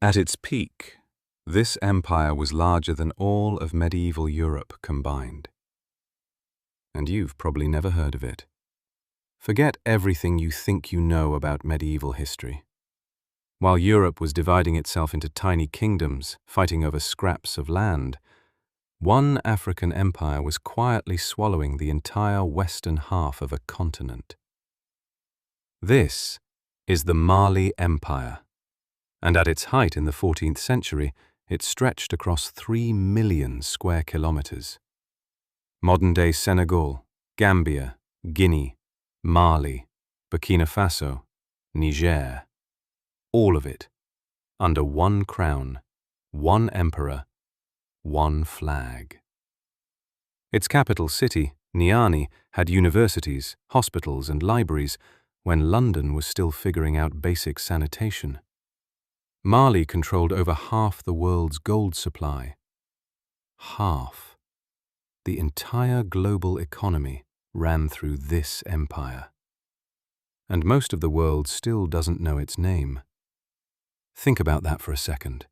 At its peak, this empire was larger than all of medieval Europe combined. And you've probably never heard of it. Forget everything you think you know about medieval history. While Europe was dividing itself into tiny kingdoms, fighting over scraps of land, one African empire was quietly swallowing the entire western half of a continent. This is the Mali Empire, and at its height in the 14th century, it stretched across 3 million square kilometers. Modern-day Senegal, Gambia, Guinea, Mali, Burkina Faso, Niger, all of it under one crown, one emperor, one flag. Its capital city, Niamey, had universities, hospitals and libraries when London was still figuring out basic sanitation. Mali controlled over half the world's gold supply. Half. The entire global economy ran through this empire. And most of the world still doesn't know its name. Think about that for a second.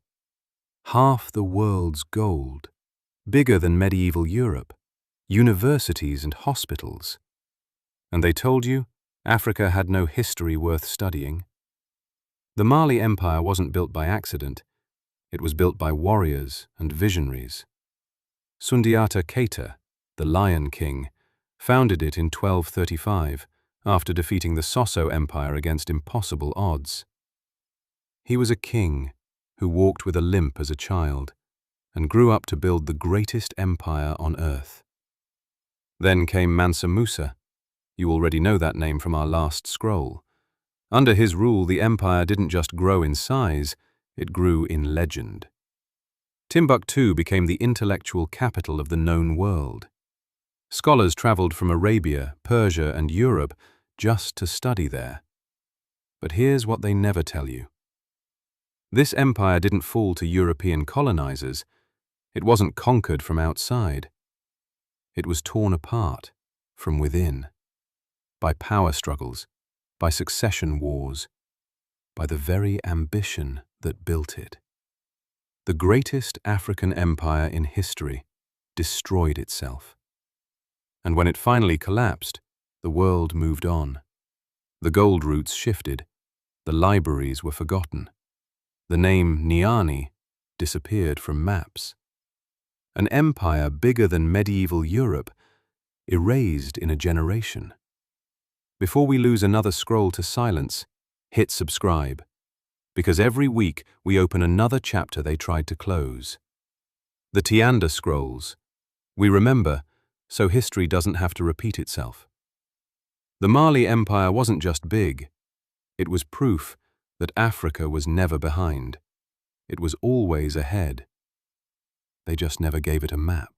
Half the world's gold, bigger than medieval Europe, universities and hospitals. And they told you Africa had no history worth studying. The Mali Empire wasn't built by accident. It was built by warriors and visionaries. Sundiata Keita, the Lion King, founded it in 1235 after defeating the Sosso Empire against impossible odds. He was a king who walked with a limp as a child and grew up to build the greatest empire on earth. Then came Mansa Musa. You already know that name from our last scroll. Under his rule, the empire didn't just grow in size, it grew in legend. Timbuktu became the intellectual capital of the known world. Scholars traveled from Arabia, Persia and Europe just to study there. But here's what they never tell you. This empire didn't fall to European colonizers. It wasn't conquered from outside. It was torn apart from within, by power struggles, by succession wars, by the very ambition that built it. The greatest African empire in history destroyed itself. And when it finally collapsed, the world moved on. The gold routes shifted. The libraries were forgotten. The name Niamey disappeared from maps. An empire bigger than medieval Europe, erased in a generation. Before we lose another scroll to silence, hit subscribe, because every week we open another chapter they tried to close. The Tianda scrolls. We remember, so history doesn't have to repeat itself. The Mali Empire wasn't just big. It was proof that Africa was never behind. It was always ahead. They just never gave it a map.